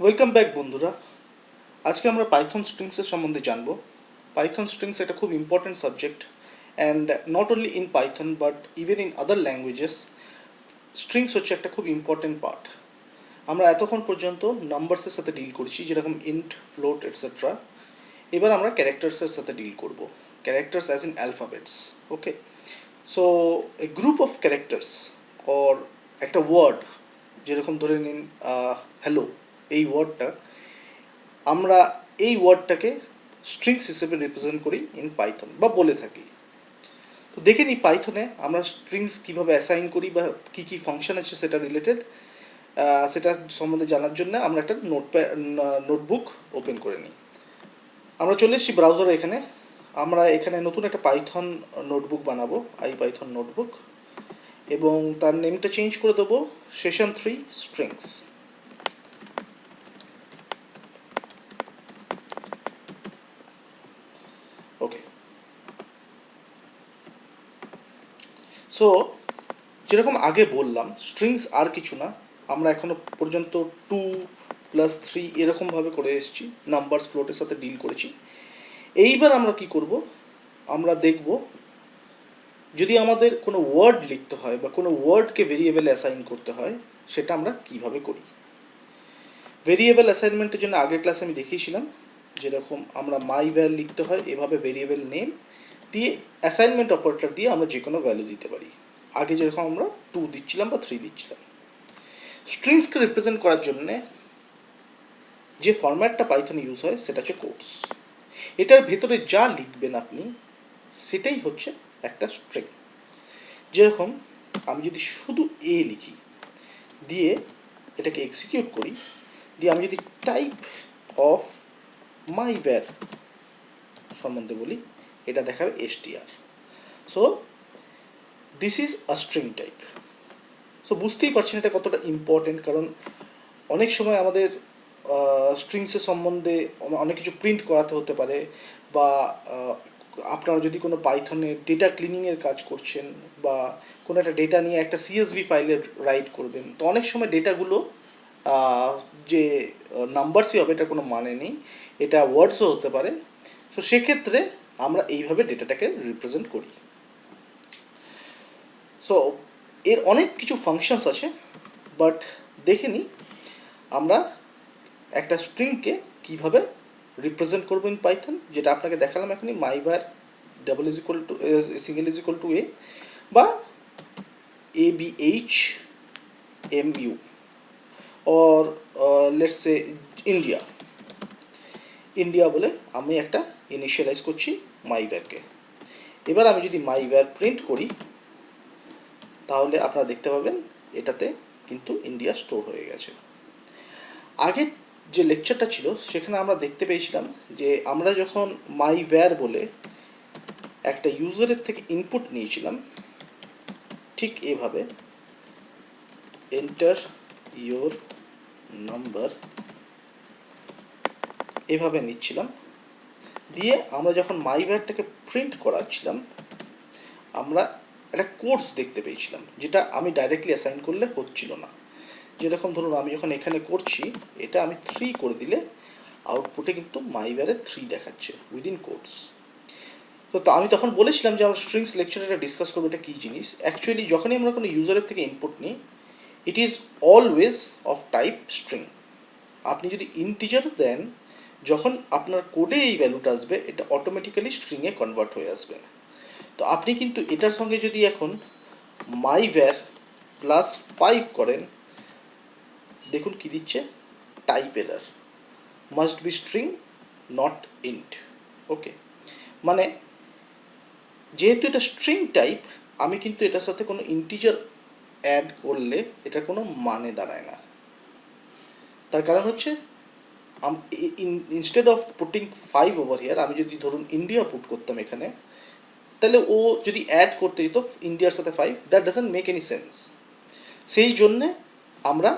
Welcome back বন্ধুরা। আজকে আমরা পাইথন স্ট্রিংসের সম্বন্ধে জানবো। পাইথন স্ট্রিংস একটা খুব important subject, and not only in Python but even in other languages strings হচ্ছে একটা খুব ইম্পর্ট্যান্ট পার্ট। আমরা এতক্ষণ পর্যন্ত নাম্বারসের সাথে ডিল করছি, যেরকম ইন্ট, ফ্লোট এটসেট্রা। এবার আমরা ক্যারেক্টার্সের সাথে ডিল করব, characters as in alphabets. Okay, so A group of characters or একটা ওয়ার্ড, যেরকম ধরে নিন হ্যালো, এই ওয়ার্ডটা আমরা এই ওয়ার্ডটাকে স্ট্রিংস হিসেবে রিপ্রেজেন্ট করি ইন পাইথন বা বলে থাকি। তো দেখে নিই পাইথনে আমরা স্ট্রিংস কীভাবে অ্যাসাইন করি বা কী কী ফাংশন আছে সেটা রিলেটেড। সেটা সম্বন্ধে জানার জন্য আমরা একটা নোটবুক ওপেন করে নিই। আমরা চলে এসেছি ব্রাউজারে। আমরা এখানে নতুন একটা পাইথন নোটবুক বানাবো, পাইথন নোটবুক, এবং তার নেমটা চেঞ্জ করে দেবো session3 strings। ওকে, সো যেরকম আগে বললাম, স্ট্রিংস আর কিছু না, আমরা এখনো পর্যন্ত 2+3 এরকমভাবে করে এসেছি, নাম্বারস ফ্লোটের সাথে ডিল করেছি। এইবার আমরা কি করব, আমরা দেখব যদি আমাদের কোনো ওয়ার্ড লিখতে হয় বা কোনো ওয়ার্ডকে ভেরিয়েবলে অ্যাসাইন করতে হয়, সেটা আমরা কিভাবে করি। ভেরিয়েবল অ্যাসাইনমেন্টের জন্য আগের ক্লাসে আমি দেখিয়েছিলাম যেরকম আমরা মাইভ্যার লিখতে হয়, এভাবে ভেরিয়েবল নেম দিয়ে অ্যাসাইনমেন্ট অপারেটর দিয়ে আমরা যে কোনো ভ্যালু দিতে পারি। আগে যেরকম আমরা 2 দিচ্ছিলাম বা 3 দিচ্ছিলাম। স্ট্রিংসকে রিপ্রেজেন্ট করার জন্যে যে ফরম্যাটটা পাইথনে ইউজ হয় সেটা হচ্ছে কোটস। এটার ভেতরে যা লিখবেন আপনি সেটাই হচ্ছে একটা স্ট্রিং। যেরকম আমি যদি শুধু এ লিখি, দিয়ে এটাকে এক্সিকিউট করি, দিয়ে আমি যদি টাইপ অফ মাইভ্যার সম্বন্ধে বলি, এটা দেখাবে str। So this is a string type. So বুঝতেই পারছেন এটা কতটা ইম্পর্টেন্ট, কারণ অনেক সময় আমাদের স্ট্রিংসের সম্বন্ধে অনেক কিছু প্রিন্ট করাতে হতে পারে, বা আপনারা যদি কোনো পাইথনে ডেটা ক্লিনিংয়ের কাজ করছেন বা কোনো একটা ডেটা নিয়ে একটা CSV ফাইলে রাইট করবেন, তো অনেক সময় ডেটাগুলো যে নাম্বারসই হবে, এটা কোনো মানে নেই, এটা ওয়ার্ডসও হতে পারে। সো সেক্ষেত্রে আমরা এইভাবে ডেটাটাকে রিপ্রেজেন্ট করি। সো এর অনেক কিছু ফাংশনস আছে, বাট দেখে নিই আমরা একটা স্ট্রিংকে কীভাবে রিপ্রেজেন্ট করবো ইন পাইথন, যেটা আপনাকে দেখালাম এখনই, my var double is equal to single is equal to a বা ABHMU or let's say India বলে আমি একটা ইনিশিয়ালাইজ করছি মাইভারকে। এবার আমি যদি মাইভার প্রিন্ট করি, তাহলে আপনারা দেখতে পাবেন এটাতে কিন্তু ইন্ডিয়া স্টোর হয়ে গেছে। আগের যে লেকচারটা ছিল সেখানে আমরা দেখতে পেয়েছিলাম যে আমরা যখন মাইভ্যার বলে একটা ইউজারের থেকে ইনপুট নিয়েছিলাম, ঠিক এভাবে এন্টার ইয়োর নাম্বার এভাবে নিচ্ছিলাম, দিয়ে আমরা যখন মাইভ্যারটাকে প্রিন্ট করাচ্ছিলাম আমরা একটা কোডস দেখতে পেয়েছিলাম, যেটা আমি ডাইরেক্টলি অ্যাসাইন করলে হচ্ছিল না। যেরকম ধরুন আমি যখন এখানে করছি, এটা আমি 3 করে দিলে আউটপুটে কিন্তু মাইভ্যারে 3 দেখাচ্ছে উইদিন কোডস। তো আমি তখন বলেছিলাম যে আমরা স্ট্রিংস লেকচারে এটা ডিসকাস করবো, এটা কী জিনিস। অ্যাকচুয়ালি যখনই আমরা কোনো ইউজারের থেকে ইনপুট নিই, it is always of type string. আপনি যদি ইন্টিজার দেন, যখন আপনার কোডে এই ভ্যালুটা আসবে, এটা অটোমেটিক্যালি স্ট্রিংয়ে কনভার্ট হয়ে আসবে। তো আপনি কিন্তু এটার সঙ্গে যদি এখন মাইভ্যার +5 করেন, দেখুন কি দিচ্ছে, type error, must be string not int. Okay, মানে যেহেতু এটা স্ট্রিং টাইপ, আমি কিন্তু এটার সাথে কোনো ইন্টিজার অ্যাড করলে এটার কোনো মানে দাঁড়ায় না। তার কারণ হচ্ছে instead of putting 5 over here, আমি যদি ধরুন ইন্ডিয়া পুট করতাম এখানে, তাহলে ও যদি অ্যাড করতে যেত ইন্ডিয়ার সাথে 5, that doesn't make any sense. সেই জন্যে আমরা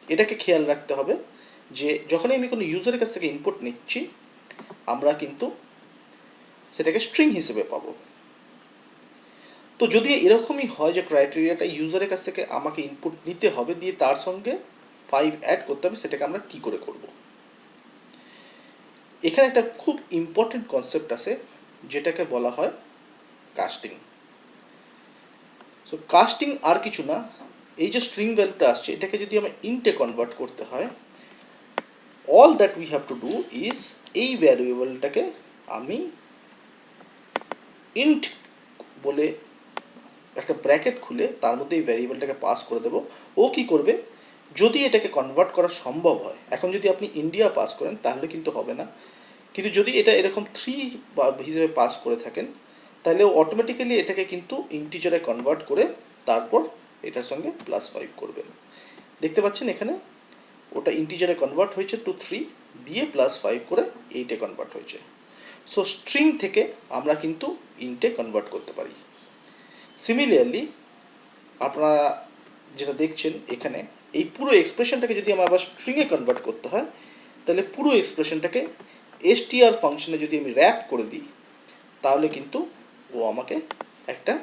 এটাকে খেয়াল রাখতে হবে যে যখনই আমি কোনো ইউজারের কাছ থেকে ইনপুট নিচ্ছি, আমরা কিন্তু সেটাকে স্ট্রিং হিসেবে পাবো। তো যদি এরকমই হয় যে ক্রাইটেরিয়াটা ইউজারের কাছ থেকে আমাকে ইনপুট নিতে হবে, দিয়ে তার সঙ্গে 5 অ্যাড করতে হবে, সেটাকে আমরা কি করে করব। এখানে একটা খুব ইম্পর্টেন্ট কনসেপ্ট আছে যেটাকে বলা হয় কাস্টিং। সো কাস্টিং আর কিছু না, এই যে স্ট্রিং ভ্যালুটা আসছে এটাকে যদি আমরা ইন্টে কনভার্ট করতে হয়, all that we have to do is এই ভ্যারিয়েবলটাকে আমি ইন্ট বলে একটা ব্র্যাকেট খুলে তার মধ্যে এই ভ্যারিয়েবলটাকে পাস করে দেবো। ও কি করবে, যদি এটাকে কনভার্ট করা সম্ভব হয়, এখন যদি আপনি ইন্ডিয়া পাস করেন তাহলে কিন্তু হবে না, কিন্তু যদি এটা এরকম 3 হিসেবে পাস করে থাকেন তাহলে ও অটোমেটিক্যালি এটাকে কিন্তু ইন্টিজারে কনভার্ট করে তারপর এটার সঙ্গে +5 করবে। দেখতে পাচ্ছেন এখানে ওটা ইন্টিজারে কনভার্ট হয়েছে টু 3 দিয়ে +5 করে 8-এ কনভার্ট হয়েছে। সো স্ট্রিং থেকে আমরা কিন্তু ইন্টে কনভার্ট করতে পারি। সিমিলারলি আপনারা যেটা দেখছেন এখানে, এই পুরো এক্সপ্রেশনটাকে যদি আমার আবার স্ট্রিংয়ে কনভার্ট করতে হয় তাহলে পুরো এক্সপ্রেশনটাকে str ফাংশনে যদি আমি র্যাপ করে দিই তাহলে কিন্তু ও আমাকে একটা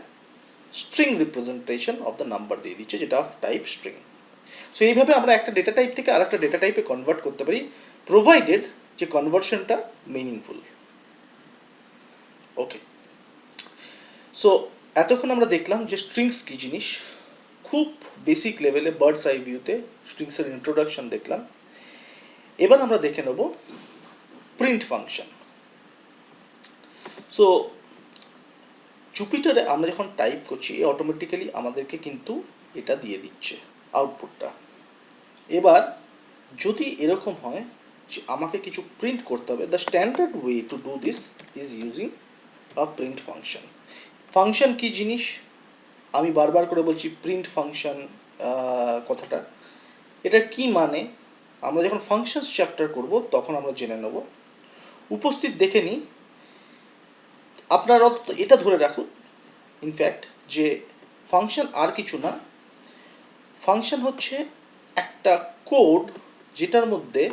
string representation of the number দিয়ে দিচ্ছে, যেটা অফ টাইপ স্ট্রিং। সো এইভাবে আমরা একটা ডেটা টাইপ থেকে আরেকটা ডেটা টাইপে কনভার্ট করতে পারি, প্রোভাইডেড যে কনভার্সনটা মিনিংফুল। ওকে, সো এতক্ষণ আমরা দেখলাম যে স্ট্রিংস কী জিনিস, খুব বেসিক লেভেলে বার্ডস আই ভিউতে স্ট্রিংসের ইন্ট্রোডাকশন দেখলাম। এবার আমরা দেখে নেব প্রিন্ট ফাংশন। সো জুপিটারে আমরা যখন টাইপ করছি অটোমেটিক্যালি আমাদেরকে কিন্তু এটা দিয়ে দিচ্ছে আউটপুটটা। এবার যদি এরকম হয় যে আমাকে কিছু প্রিন্ট করতে হবে, the standard way to do this is using a print function. Function কি জিনিস আমি বারবার করে বলছি, প্রিন্ট ফাংশন কথাটা, এটা কি মানে আমরা যখন ফাংশনস চ্যাপ্টার করব তখন আমরা জেনে নেব। উপস্থিত দেখে নিই, আপনারা এটা ধরে রাখুন ইনফ্যাক্ট যে ফাংশন আর কিছু না, ফাংশন হচ্ছে একটা কোড যেটার মধ্যে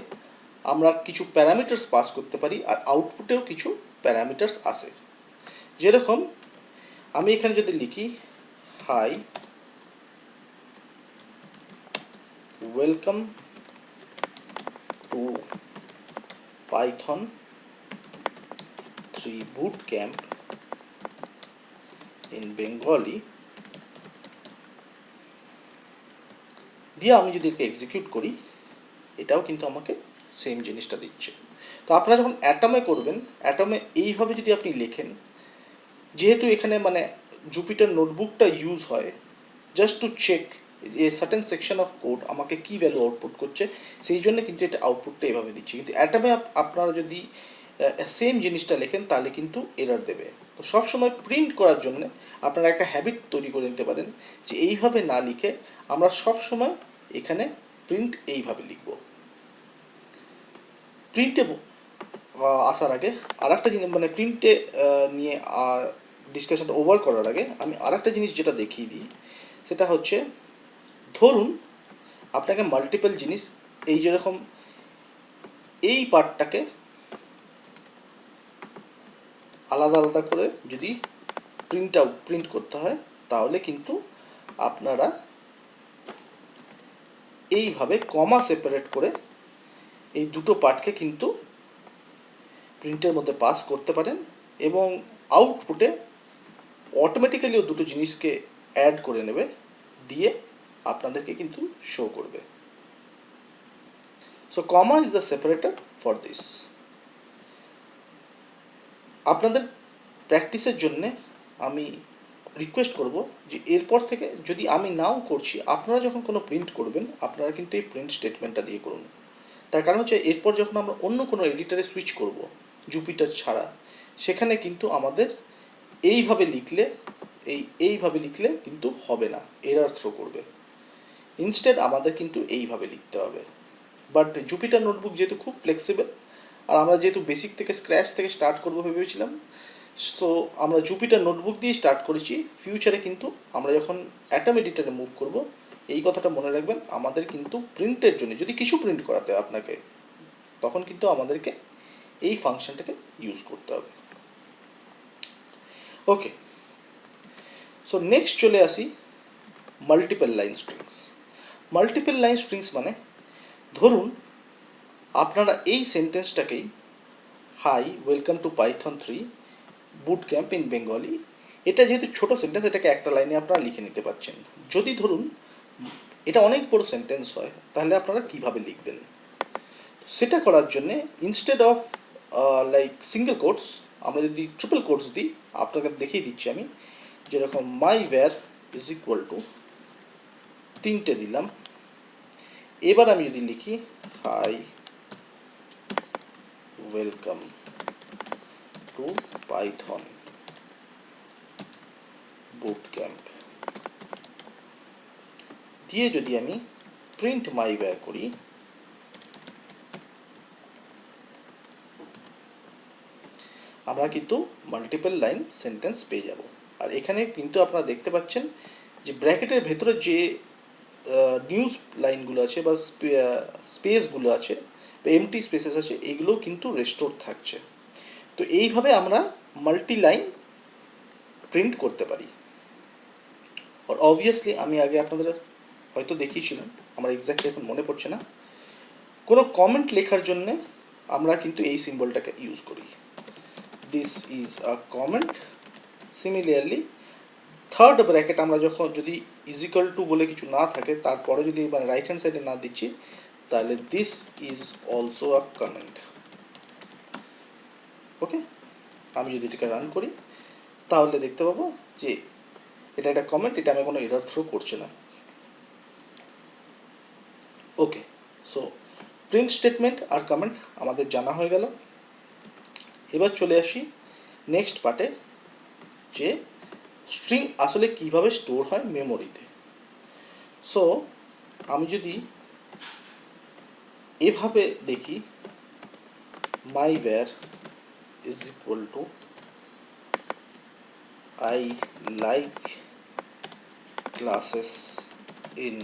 আমরা কিছু প্যারামিটার্স পাস করতে পারি আর আউটপুটেও কিছু প্যারামিটার্স আসে। যেরকম আমি এখানে যদি লিখি high welcome to Python 3 boot camp in Bengali দিয়ে আমি যদি একে এক্সিকিউট করি, এটাও কিন্তু আমাকে সেম জিনিসটা দিচ্ছে। তো আপনারা যখন অ্যাটমে করবেন, অ্যাটমে এইভাবে যদি আপনি লেখেন, যেহেতু এখানে মানে জুপিটার নোটবুকটা ইউজ হয় জাস্ট টু চেক যে সার্টেন সেকশন অফ কোড আমাকে কী ভ্যালু আউটপুট করছে, সেই জন্য কিন্তু এটা আউটপুটটা এভাবে দিচ্ছে। কিন্তু অ্যাটমে আপনারা যদি সেম জিনিসটা লেখেন তাহলে কিন্তু এরার দেবে। তো সবসময় প্রিন্ট করার জন্য আপনারা একটা হ্যাবিট তৈরি করে নিতে পারেন যে এইভাবে না লিখে আমরা সবসময় এখানে প্রিন্ট এইভাবে লিখব। প্রিন্টে আসার আগে আর একটা জিনিস মানে প্রিন্টে নিয়ে ডিসকাশনটা ওভার করার আগে আমি আর একটা জিনিস যেটা দেখিয়ে দিই, সেটা হচ্ছে ধরুন আপনাকে মাল্টিপল জিনিস এই যেরকম এই পার্টটাকে আলাদা আলাদা করে যদি প্রিন্ট করতে হয় তাহলে কিন্তু আপনারা এইভাবে কমা সেপারেট করে এই দুটো পার্টকে কিন্তু প্রিন্টের মধ্যে পাস করতে পারেন এবং আউটপুটে অটোমেটিক্যালি ও দুটো জিনিসকে অ্যাড করে নেবে, দিয়ে আপনাদেরকে কিন্তু শো করবে। So comma is the separator for this. আপনাদের প্র্যাকটিসের জন্যে আমি রিকোয়েস্ট করব যে এরপর থেকে যদি আমি নাও করছি, আপনারা যখন কোনো প্রিন্ট করবেন আপনারা কিন্তু এই প্রিন্ট স্টেটমেন্টটা দিয়ে করুন। তার কারণ হচ্ছে এরপর যখন আমরা অন্য কোনো এডিটরে সুইচ করব জুপিটার ছাড়া, সেখানে কিন্তু আমাদের এইভাবে লিখলে কিন্তু হবে না, এরার থ্রো করবে। ইনস্টেড আমাদের কিন্তু এইভাবে লিখতে হবে। বাট জুপিটার নোটবুক যেহেতু খুব ফ্লেক্সিবল আর আমরা যেহেতু বেসিক থেকে স্ক্র্যাচ থেকে স্টার্ট করবো ভেবেছিলাম, সো আমরা জুপিটার নোটবুক দিয়ে স্টার্ট করেছি। ফিউচারে কিন্তু আমরা যখন অ্যাটম এডিটরে মুভ করব, এই কথাটা মনে রাখবেন, আমাদের কিন্তু প্রিন্টের জন্য যদি কিছু প্রিন্ট করাতে হয় আপনাকে, তখন কিন্তু আমাদেরকে এই ফাংশনটাকে ইউজ করতে হবে। ওকে, সো নেক্সট চলে আসি multiple line strings. Multiple line strings মানে ধরুন আপনারা এই সেন্টেন্সটাকেই hi welcome to Python 3 boot camp in Bengali, এটা যেহেতু ছোট সেন্টেন্স এটাকে একটা লাইনে আপনারা লিখে নিতে পারছেন। যদি ধরুন এটা অনেক বড় সেন্টেন্স হয় তাহলে আপনারা কিভাবে লিখবেন, সেটা করার জন্যে instead of like single quotes আমরা যদি ট্রিপল কোটস দিই, আপনাকে দেখিয়ে দিচ্ছি আমি। যেরকম মাই ওয়্যার ইজ ইকুয়াল টু তিনটে দিলাম। এবার আমি যদি লিখি high welcome to Python boot camp দিয়ে যদি আমি প্রিন্ট মাই ওয়্যার করি, আমরা কিন্তু মাল্টিপল লাইন সেন্টেন্স পেয়ে যাব। আর এখানে কিন্তু আপনারা দেখতে পাচ্ছেন যে ব্র্যাকেটের ভেতরে যে নিউজ লাইনগুলো আছে বা স্পেসগুলো আছে বা এমটি স্পেসেস আছে, এগুলোও কিন্তু রেস্টোর থাকছে। তো এইভাবে আমরা মাল্টি লাইন প্রিন্ট করতে পারি। আর অবভিয়াসলি আমি আগে আপনাদের হয়তো দেখিয়েছিলাম, আমার এক্স্যাক্টলি এখন মনে পড়ছে না, কোনো কমেন্ট লেখার জন্যে আমরা কিন্তু এই সিম্বলটাকে ইউজ করি, this is a comment. Similarly third bracket আমরা যখন যদি ইজিক্যাল টু বলে কিছু না থাকে, তারপরে যদি মানে রাইট হ্যান্ড সাইডে না দিচ্ছি, তাহলে this is also a comment. Okay, আমি যদি এটাকে রান করি তাহলে দেখতে পাবো যে এটা একটা কমেন্ট, এটা আমি কোনো এরর থ্রো করছে না। ওকে, সো প্রিন্ট স্টেটমেন্ট আর কমেন্ট আমাদের জানা হয়ে গেল। এবার চলে আসি নেক্সট পার্টে, যে স্ট্রিং আসলে কিভাবে স্টোর হয় মেমোরিতে। সো আমি যদি এভাবে দেখি my var is equal to I like classes in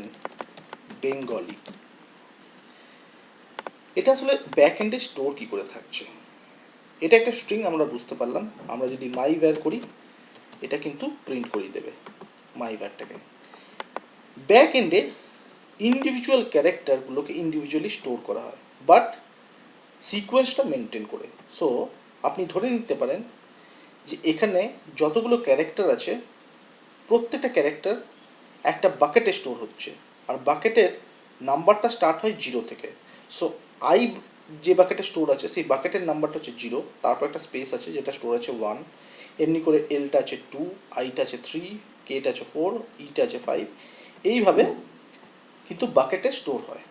Bengali, এটা আসলে ব্যাক এন্ডে স্টোর কী করে থাকছে। এটা একটা স্ট্রিং আমরা বুঝতে পারলাম। আমরা যদি মাই ওয়্যার করি এটা কিন্তু প্রিন্ট করিয়ে দেবে মাই ওয়্যারটাকে। ব্যাক এন্ডে ইন্ডিভিজুয়াল ক্যারেক্টারগুলোকে ইন্ডিভিজুয়ালি স্টোর করা হয়, বাট সিকোয়েন্সটা মেনটেন করে। সো আপনি ধরে নিতে পারেন যে এখানে যতগুলো ক্যারেক্টার আছে প্রত্যেকটা ক্যারেক্টার একটা বাকেটে স্টোর হচ্ছে, আর বাকেটের নাম্বারটা স্টার্ট হয় 0 থেকে। সো আই যে বাকেটে স্টোর আছে সেই বাকেটের নাম্বারটা হচ্ছে 0, তারপর একটা স্পেস আছে যেটা স্টোর আছে 1, এমনি করে এলটা আছে 2, আইটা আছে 3, কেটা আছে 4, ইটা আছে 5, এইভাবে কিন্তু বাকেটে স্টোর হয়।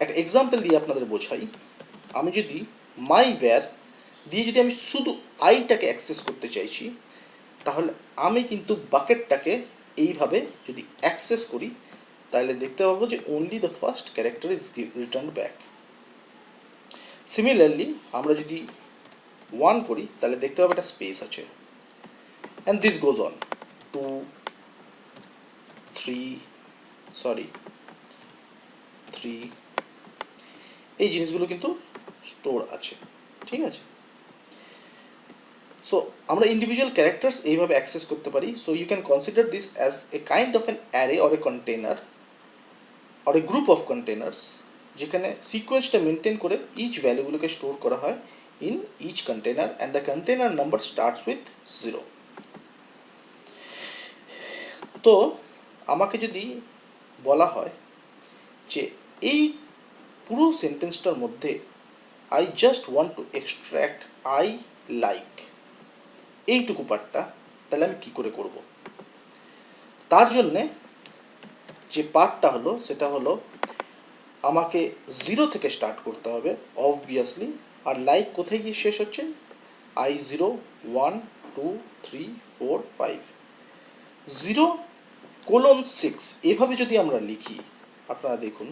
একটা এক্সাম্পল দিয়ে আপনাদের বোঝাই, আমি যদি মাই ওয়্যার দিয়ে যদি আমি শুধু আইটাকে অ্যাক্সেস করতে চাইছি, তাহলে আমি কিন্তু বাকেটটাকে এইভাবে যদি অ্যাক্সেস করি তাহলে দেখতে পাবো যে only the first character is written back. Similarly আমরা যদি 1 করি তাহলে দেখতে পাবো একটা স্পেস আছে, অ্যান্ড দিস গোজ অন 2, 3, এই জিনিসগুলো কিন্তু স্টোর আছে। ঠিক আছে, সো আমরা ইন্ডিভিজুয়াল ক্যারেক্টার্স এইভাবে অ্যাক্সেস করতে পারি। So you can consider this as a kind of an array or a container or a group of containers, যেখানে সিকোয়েন্সটা মেনটেন করে ইচ ভ্যালুগুলোকে স্টোর করা হয় in each container, and the container number starts with 0। তো আমাকে যদি বলা হয় যে এই পুরো সেন্টেন্সটার মধ্যে I just want to extract I like এইটুকু পার্টটা, তাহলে আমি কী করে করব? তার জন্যে যে পার্টটা হলো সেটা হলো আমাকে 0 থেকে স্টার্ট করতে হবে অবভিয়াসলি। আর লাইক কোথায় গিয়ে শেষ হচ্ছে? I0, 1, 2, 3, 4, 5, 0:6 এভাবে যদি আমরা লিখি, আপনারা দেখুন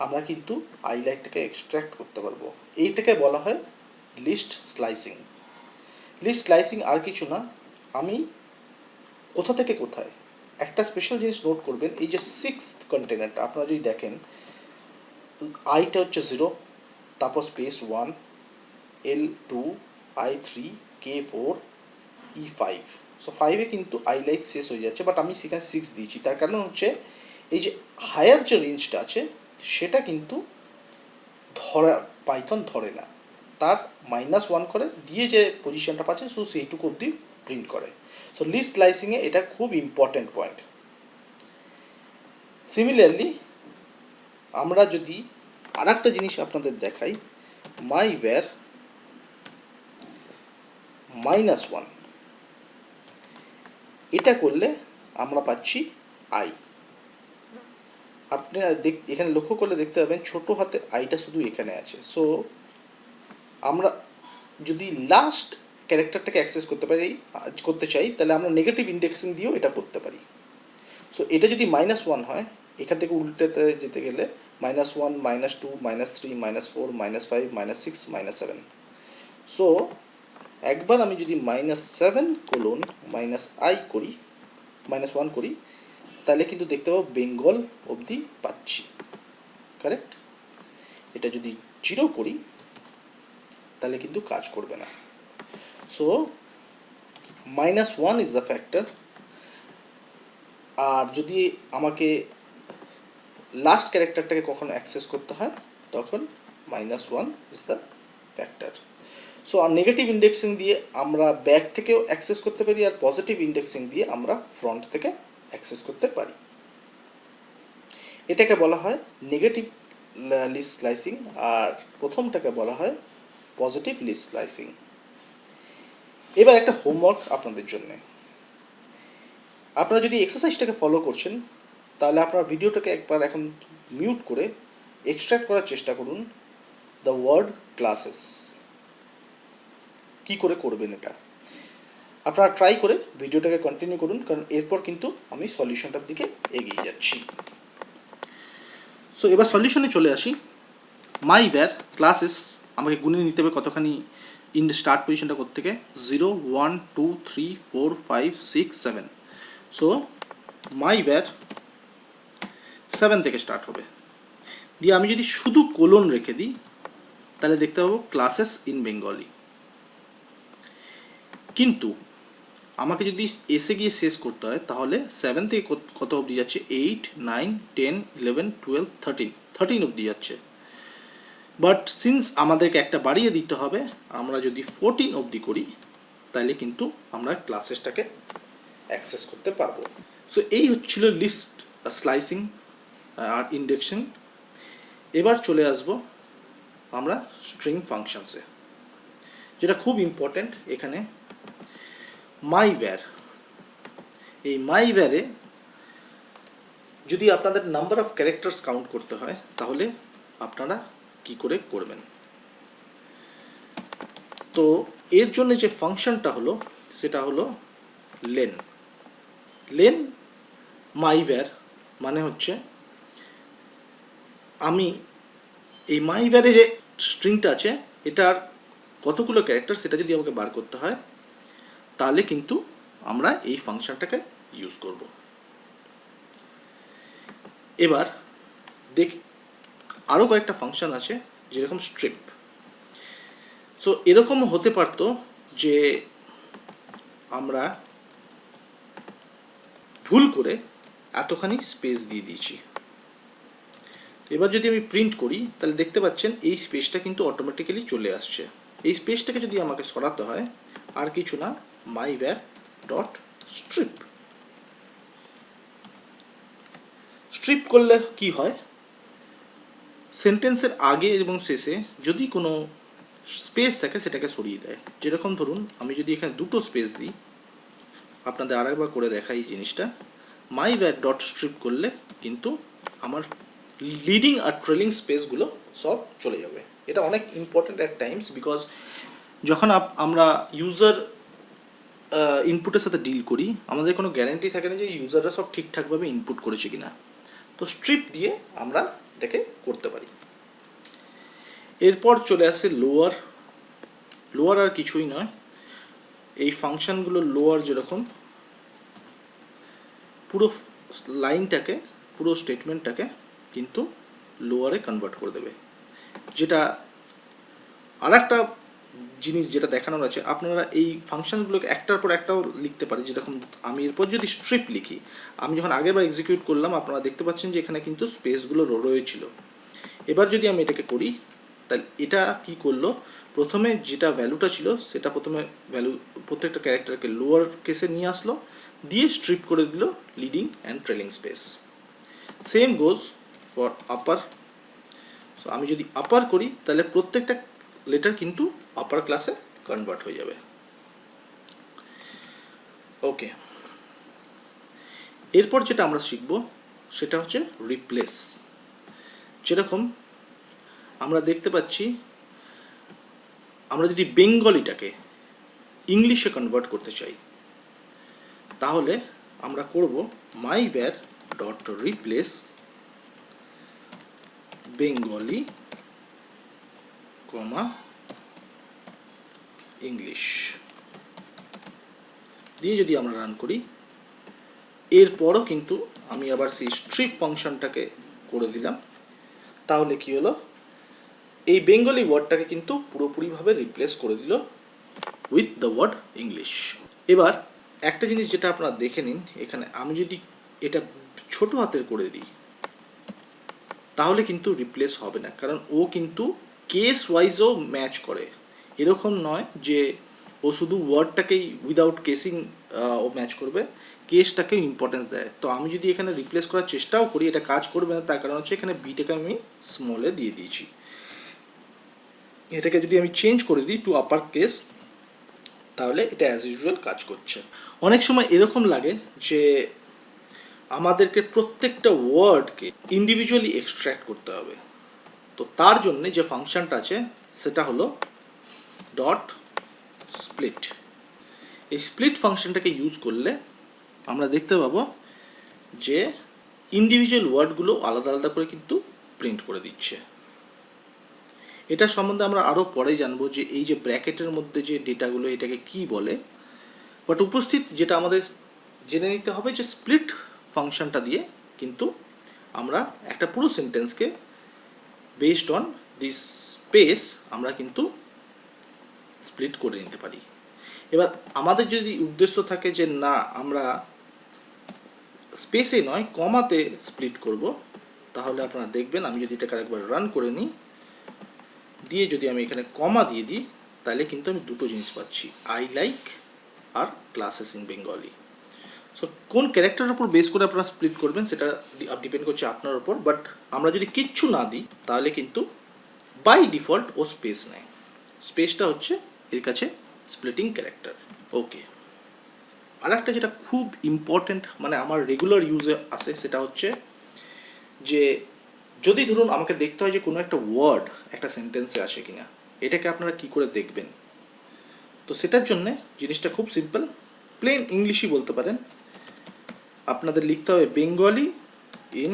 আমরা কিন্তু আই লাইকটাকে এক্সট্র্যাক্ট করতে পারবো। এইটাকে বলা হয় লিস্ট স্লাইসিং। লিস্ট স্লাইসিং আর কিছু না, আমি কোথা থেকে কোথায় একটা স্পেশাল জিনিস নোট করবেন, এই যে 6th কন্টেনারটা আপনারা যদি দেখেন, আইটা হচ্ছে 0, তারপর space 1, L2, I3, K4, E5। So 5-এ কিন্তু আই লাইক শেষ হয়ে যাচ্ছে, বাট আমি সেখানে 6 দিয়েছি। তার কারণ হচ্ছে এই যে হায়ার যে রেঞ্জটা আছে সেটা কিন্তু পাইথন ধরে না, তার -1 করে দিয়ে যে পজিশনটা পাচ্ছে শুধু সেইটুকু অবধি প্রিন্ট করে। সো লিস্ট স্লাইসিংয়ে এটা খুব ইম্পর্টেন্ট পয়েন্ট। সিমিলারলি আমরা যদি আর একটা জিনিস আপনাদের দেখাই, মাইওয়্যার -1, এটা করলে আমরা পাচ্ছি আই। আপনি এখানে লক্ষ্য করলে দেখতে পাবেন ছোট হাতের আইটা শুধু এখানে আছে। সো আমরা যদি লাস্ট ক্যারেক্টারটাকে অ্যাক্সেস করতে চাই তাহলে আমরা নেগেটিভ ইন্ডেক্সিং দিয়েও এটা করতে পারি। সো এটা যদি -1 হয়, এখান থেকে উল্টেতে যেতে গেলে -1, -2, -3, -4, -5, -6, -7। সো একবার আমি যদি -7:-i করি, -1 করি, তাহলে কিন্তু দেখতে পাবো বেঙ্গল অবধি পাচ্ছি, কারেক্ট। এটা যদি 0 করি তাহলে কিন্তু কাজ করবে না। So -1 is the factor. আর যদি আমাকে লাস্ট ক্যারেক্টারটাকে কখনো অ্যাক্সেস করতে হয় তখন -1 ইজ দ্য ফ্যাক্টর। সো আর নেগেটিভ ইন্ডেক্সিং দিয়ে আমরা ব্যাক থেকেও অ্যাক্সেস করতে পারি, আর পজিটিভ ইন্ডেক্সিং দিয়ে আমরা ফ্রন্ট থেকে অ্যাক্সেস করতে পারি। এটাকে বলা হয় নেগেটিভ লিস্ট স্লাইসিং, আর প্রথমটাকে বলা হয় পজিটিভ লিস্ট স্লাইসিং। এবার একটা হোমওয়ার্ক আপনাদের জন্য। আপনারা যদি এক্সারসাইজটাকে ফলো করছেন তাহলে আপনার ভিডিওটাকে একবার এখন মিউট করে এক্সট্র্যাক্ট করার চেষ্টা করুন দ্য ওয়ার্ড ক্লাসেস। কি করে করবেন এটা আপনারা ট্রাই করে ভিডিওটাকে কন্টিনিউ করুন, কারণ এরপর কিন্তু আমি সলিউশনটার দিকে এগিয়ে যাচ্ছি। সো এবার সলিউশনে চলে আসি। মাইওয়্যার ক্লাসেস আমাকে গুনে নিতে হবে কতখানি ইন দ্য স্টার্ট পজিশনটা করতে থেকে 0, 1, 2, 3, 4, 5, 6, 7। সো মাইওয়্যার 7 থেকে স্টার্ট হবে। দিয়ে আমি যদি শুধু কোলন রেখে দিই তাহলে দেখতে পাবো ক্লাসেস ইন বেঙ্গলি। কিন্তু আমাকে যদি এসে গিয়ে শেষ করতে হয় তাহলে 7 থেকে কত অবধি যাচ্ছে? 8, 9, 10, 11, 12, 13 অবধি যাচ্ছে। বাট সিন্স আমাদেরকে একটা বাড়িয়ে দিতে হবে, আমরা যদি 14 অবধি করি তাহলে কিন্তু আমরা ক্লাসেসটাকে অ্যাক্সেস করতে পারবো। সো এই হচ্ছিল লিস্ট স্লাইসিং আর ইন্ডেক্সিং। এবার চলে আসবো আমরা স্ট্রিং ফাংশনসে, যেটা খুব ইম্পর্ট্যান্ট এখানে। মাইওয়্যার, এই মাইওয়্যারে যদি আপনাদের নাম্বার অফ ক্যারেক্টার্স কাউন্ট করতে হয় তাহলে আপনারা কি করে করবেন? তো এর জন্য যে ফাংশনটা হলো সেটা হলো লেন। লেন মাইওয়্যার মানে হচ্ছে আমি এই মাইওয়্যারে যে স্ট্রিংটা আছে এটার কতগুলো ক্যারেক্টার সেটা যদি আমাকে বার করতে হয় তাহলে কিন্তু আমরা এই ফাংশনটাকে ইউজ করব। এবার আরও কয়েকটা ফাংশন আছে যেরকম স্ট্রিপ। সো এরকমও হতে পারতো যে আমরা ভুল করে এতখানি স্পেস দিয়ে দিয়েছি। এবার যদি আমি প্রিন্ট করি তাহলে দেখতে পাচ্ছেন এই স্পেসটা কিন্তু অটোমেটিক্যালি চলে আসছে। এই স্পেসটাকে যদি আমাকে সরাতে হয় আর কিছু না, মাইওয়্যার ডট স্ট্রিপ। স্ট্রিপ করলে কি হয়, সেন্টেন্সের আগে এবং শেষে যদি কোনো স্পেস থাকে সেটাকে সরিয়ে দেয়। যেরকম ধরুন আমি যদি এখানে দুটো স্পেস দিই, আপনাদের আরেকবার করে দেখাই এই জিনিসটা। মাইওয়্যার ডট স্ট্রিপ করলে কিন্তু আমার লিডিং আর ট্রেলিং স্পেসগুলো সব চলে যাবে। এটা অনেক ইম্পর্ট্যান্ট অ্যাট টাইমস, বিকজ যখন আমরা ইউজার ইনপুটের সাথে ডিল করি আমাদের কোনো গ্যারান্টি থাকে না যে ইউজাররা সব ঠিকঠাকভাবে ইনপুট করেছে কিনা। তো স্ট্রিপ দিয়ে আমরা এটাকে করতে পারি। এরপর চলে আসে লোয়ার। লোয়ার আর কিছুই নয়, এই ফাংশনগুলো লোয়ার যেরকম পুরো লাইনটাকে, পুরো স্টেটমেন্টটাকে কিন্তু লোয়ারে কনভার্ট করে দেবে। যেটা আর একটা জিনিস যেটা দেখানোর আছে, আপনারা এই ফাংশনগুলোকে একটার পর একটাও লিখতে পারে। যেরকম আমি এরপর যদি স্ট্রিপ লিখি, আমি যখন আগেরবার এক্সিকিউট করলাম আপনারা দেখতে পাচ্ছেন যে এখানে কিন্তু স্পেসগুলো রয়েছিল। এবার যদি আমি এটাকে করি, তাহলে এটা কি করলো, প্রথমে যেটা ভ্যালুটা ছিল সেটা প্রথমে ভ্যালু প্রত্যেকটা ক্যারেক্টারকে লোয়ার কেসে নিয়ে আসলো, দিয়ে স্ট্রিপ করে দিল leading and trailing space. Same goes for upper. So আমি যদি আপার করি তাহলে প্রত্যেকটা লেটার কিন্তু আপার ক্লাসে কনভার্ট হয়ে যাবে। ওকে, এরপর যেটা আমরা শিখব সেটা হচ্ছে রিপ্লেস। যেরকম আমরা দেখতে পাচ্ছি, আমরা যদি বেঙ্গলিটাকে ইংলিশে কনভার্ট করতে চাই তাহলে আমরা করব myvar ডট রিপ্লেস বেঙ্গলি কমা ইংলিশ দিয়ে যদি আমরা রান করি, এরপরও কিন্তু আমি আবার সেই স্ট্রিপ ফাংশনটাকে করে দিলাম, তাহলে কি হলো, এই বেঙ্গলি ওয়ার্ডটাকে কিন্তু পুরোপুরিভাবে রিপ্লেস করে দিল উইথ দ্য ওয়ার্ড ইংলিশ। এবার একটা জিনিস যেটা আপনারা দেখে নিন, এখানে আমি যদি এটা ছোট হাতের করে দিই তাহলে কিন্তু রিপ্লেস হবে না, কারণ ও কিন্তু কেস ওয়াইজও ম্যাচ করে। এরকম নয় যে ও শুধু ওয়ার্ডটাকেই উইদাউট কেসিং ও ম্যাচ করবে, কেসটাকেও ইম্পর্টেন্স দেয়। তো আমি যদি এখানে রিপ্লেস করার চেষ্টাও করি এটা কাজ করবে না, তার কারণ হচ্ছে এখানে বিটাকে আমি স্মলে দিয়ে দিয়েছি। এটাকে যদি আমি চেঞ্জ করে দিই টু আপার কেস তাহলে এটা অ্যাজ ইউজুয়াল কাজ করছে। অনেক সময় এরকম লাগে যে আমাদেরকে প্রত্যেকটা ওয়ার্ডকে ইন্ডিভিজুয়ালি এক্সট্র্যাক্ট করতে হবে। তো তার জন্য যে ফাংশনটা আছে সেটা হলো ডট স্প্লিট। এই স্প্লিট ফাংশনটাকে ইউজ করলে আমরা দেখতে পাবো যে ইন্ডিভিজুয়াল ওয়ার্ডগুলো আলাদা আলাদা করে কিন্তু প্রিন্ট করে দিচ্ছে। এটা সম্বন্ধে আমরা আরও পরে জানবো যে এই যে ব্র্যাকেটের মধ্যে যে ডেটাগুলো এটাকে কি বলে, বাট উপস্থিত যেটা আমাদের জেনে নিতে হবে যে স্প্লিট ফাংশনটা দিয়ে কিন্তু আমরা একটা পুরো সেন্টেন্সকে বেসড অন দিস স্পেস আমরা কিন্তু স্প্লিট করে নিতে পারি। এবার আমাদের যদি উদ্দেশ্য থাকে যে না আমরা স্পেসে নয় কমাতে স্প্লিট করব, তাহলে আপনারা দেখবেন আমি যদি এটাকে আরেকবার রান করে নিই, দিয়ে যদি আমি এখানে কমা দিয়ে দিই তাহলে কিন্তু আমি দুটো জিনিস পাচ্ছি, আই লাইক আর ক্লাসেস ইন বেঙ্গলি। সো কোন ক্যারেক্টারের উপর বেস করে আপনারা স্প্লিট করবেন সেটা ডিপেন্ড করছে আপনার উপর, বাট আমরা যদি কিচ্ছু না দিই তাহলে কিন্তু বাই ডিফল্ট ও স্পেস নেয়। স্পেসটা হচ্ছে এর কাছে স্প্লিটিং ক্যারেক্টার। ওকে, আর একটা যেটা খুব ইম্পর্টেন্ট মানে আমার রেগুলার ইউজে আসে সেটা হচ্ছে যে যদি ধরুন আমাকে দেখতে হয় যে কোনো একটা ওয়ার্ড একটা সেন্টেন্সে আসে কিনা, এটাকে আপনারা কি করে দেখবেন। তো সেটার জন্যে জিনিসটা খুব সিম্পল, প্লেন ইংলিশই বলতে পারেন। আপনাদের লিখতে হবে বেঙ্গলি ইন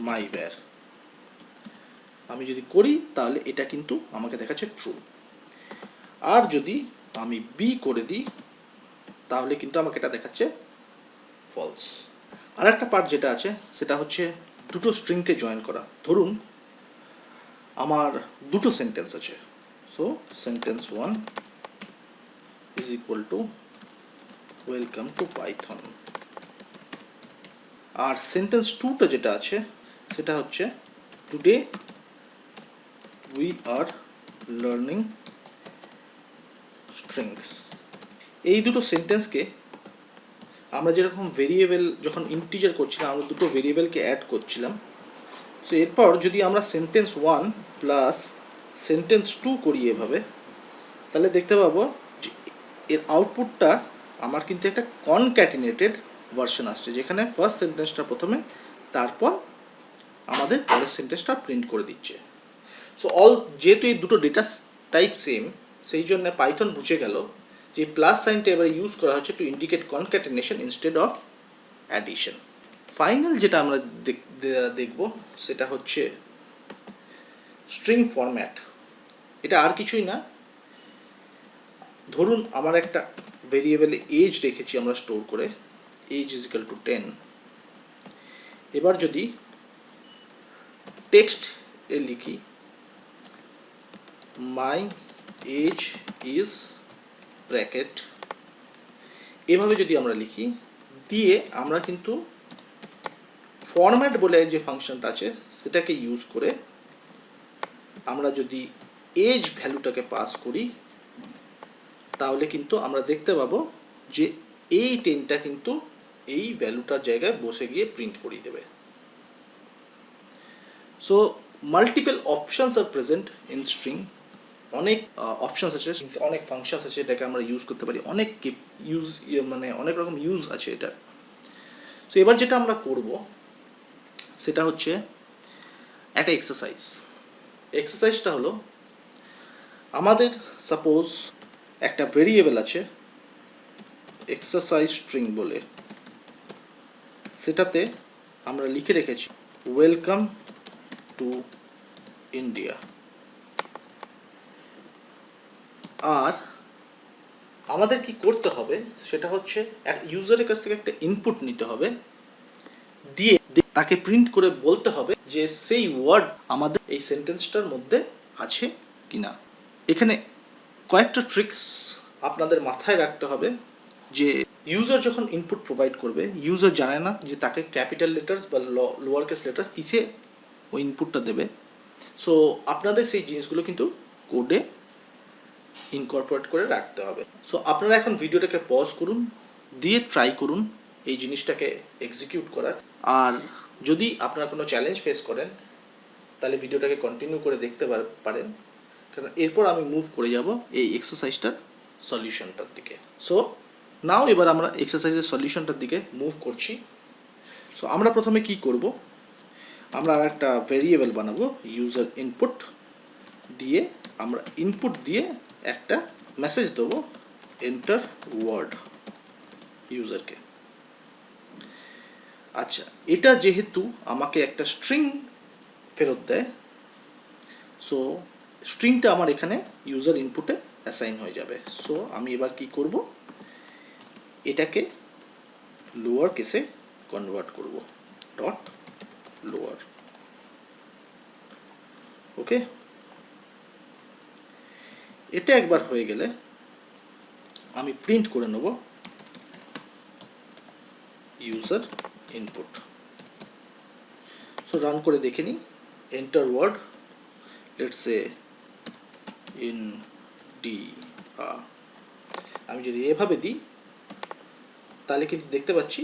myvar। আমি যদি করি তাহলে এটা কিন্তু আমাকে দেখাচ্ছে ট্রু, আর যদি আমি বি করে দিই তাহলে কিন্তু আমাকে এটা দেখাচ্ছে ফলস। আর একটা পার্ট যেটা আছে সেটা হচ্ছে দুটো স্ট্রিংকে জয়েন করা। ধরুন আমার দুটো সেন্টেন্স আছে, so sentence 1 is equal to welcome to Python, আর সেন্টেন্স 2টা যেটা আছে সেটা হচ্ছে today we are learning strings. এই দুটো সেন্টেন্সকে আমরা যেরকম ভেরিয়েবল যখন ইন্টিজার করছিলাম আমরা দুটো ভেরিয়েবলকে অ্যাড করছিলাম। সো এরপর যদি আমরা সেন্টেন্স 1 প্লাস সেন্টেন্স 2 করি এভাবে, তাহলে দেখতে পাবো যে এর আউটপুটটা আমার কিন্তু একটা কনক্যাটিনেটেড ভার্সন আসছে, যেখানে ফার্স্ট সেন্টেন্সটা প্রথমে তারপর আমাদের পরের সেন্টেন্সটা প্রিন্ট করে দিচ্ছে। সো যেহেতু এই দুটো ডেটা টাইপ সেম, সেই জন্য পাইথন বুঝে গেল যে প্লাস সাইনটা এবারে ইউজ করা হচ্ছে to indicate concatenation instead of addition. Final যেটা আমরা দেখব সেটা হচ্ছে স্ট্রিং ফরম্যাট। এটা আর কিছুই না, ধরুন আমার একটা ভেরিয়েবলে এজ রেখেছি আমরা স্টোর করে, এজ ইজ ইকুয়াল টু 10। এবার যদি টেক্সট এ লিখি মাই এজ ইজ ব্র্যাকেট, এভাবে যদি আমরা লিখি, দিয়ে আমরা কিন্তু ফরম্যাট বলে যে ফাংশনটা আছে সেটাকে ইউজ করে আমরা যদি এজ ভ্যালুটাকে পাস করি, তাহলে কিন্তু আমরা দেখতে পাবো যে এই 10টা কিন্তু এই ভ্যালুটার জায়গায় বসে গিয়ে প্রিন্ট করিয়ে দেবে। So multiple options are present in string, অনেক অপশনস আছে, অনেক ফাংশনস আছে, এটাকে আমরা ইউজ করতে পারি, অনেক ইউজ মানে অনেক রকম ইউজ আছে এটা। সো এবার যেটা আমরা করব সেটা হচ্ছে একটা এক্সারসাইজটা হলো, আমাদের সাপোজ একটা ভেরিয়েবল আছে এক্সারসাইজ স্ট্রিং বলে, সেটাতে আমরা লিখে রেখেছি ওয়েলকাম টু ইন্ডিয়া। আর আমাদের কি করতে হবে সেটা হচ্ছে এক ইউজারের কাছ থেকে একটা ইনপুট নিতে হবে, দিয়ে তাকে প্রিন্ট করে বলতে হবে যে সেই ওয়ার্ড আমাদের এই সেন্টেন্সটার মধ্যে আছে কিনা। এখানে কয়েকটা ট্রিক্স আপনাদের মাথায় রাখতে হবে, যে ইউজার যখন ইনপুট প্রোভাইড করবে, ইউজার জানে না যে তাকে ক্যাপিটাল লেটার্স বা লোয়ার কেস লেটার্স কিসে ওই ইনপুটটা দেবে। সো আপনাদের সেই জিনিসগুলো কিন্তু কোডে ইনকর্পোরেট করে রাখতে হবে। সো আপনারা এখন ভিডিওটাকে পজ করুন, দিয়ে ট্রাই করুন এই জিনিসটাকে এক্সিকিউট করার। আর যদি আপনারা কোনো চ্যালেঞ্জ ফেস করেন তাহলে ভিডিওটাকে কন্টিনিউ করে দেখতে পারেন, কারণ এরপর আমি মুভ করে যাব এই এক্সারসাইজটার সলিউশনটার দিকে। সো নাও এবার আমরা এক্সারসাইজের সলিউশনটার দিকে মুভ করছি। সো আমরা প্রথমে কি করব, আমরা একটা ভেরিয়েবল বানাবো ইউজার ইনপুট দিয়ে, আমরা ইনপুট দিয়ে একটা মেসেজ দেবো এন্টার ওয়ার্ড ইউজারকে। আচ্ছা, এটা যেহেতু আমাকে একটা স্ট্রিং ফেরত দেয়, সো স্ট্রিংটা আমার এখানে ইউজার ইনপুটে অ্যাসাইন হয়ে যাবে। সো আমি এবার কি করব, এটাকে লোয়ার কেসে কনভার্ট করব, ডট লোয়ার। ওকে, এটা একবার হয়ে গেলে আমি প্রিন্ট করে নেব ইউজার ইনপুট। সো রান করে দেখে নিই, enter word, let's say India. আমি যদি এভাবে দিই তাহলে কিন্তু দেখতে পাচ্ছি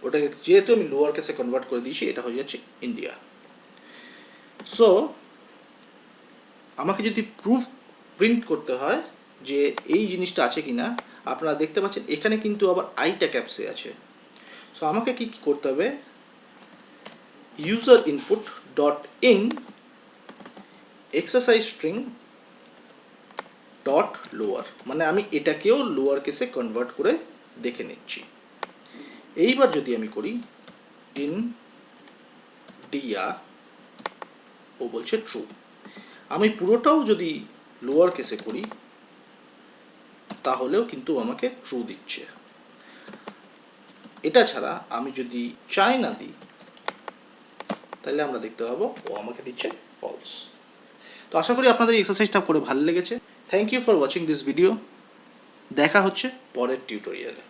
ওটাকে, যেহেতু আমি লোয়ার কেসে কনভার্ট করে দিয়েছি, এটা হয়ে যাচ্ছে ইন্ডিয়া। সো আমাকে যদি প্রিন্ট করতে হয় যে এই জিনিসটা আছে কিনা, আপনারা দেখতে পাচ্ছেন এখানে কিন্তু আবার আইটা ক্যাপসে আছে। সো আমাকে কি করতে হবে, user input dot in exercise string dot lower, মানে আমি এটাকেও লোয়ার কেসে কনভার্ট করে দেখে নিচ্ছি। এইবার যদি আমি করি ইন্ডিয়া, ও বলছে ট্রু। আমি পুরোটাও যদি লোয়ার কেসে করি তাহলেও কিন্তু আমাকে ট্রু দিচ্ছে। এটা ছাড়া আমি যদি চাইনা দিই তাহলে আমরা দেখতে পাবো ও আমাকে দিচ্ছে ফলস। তো আশা করি আপনাদের এই এক্সারসাইজটা করে ভালো লেগেছে। Thank you for watching this video. দেখা হচ্ছে পরের টিউটোরিয়ালে।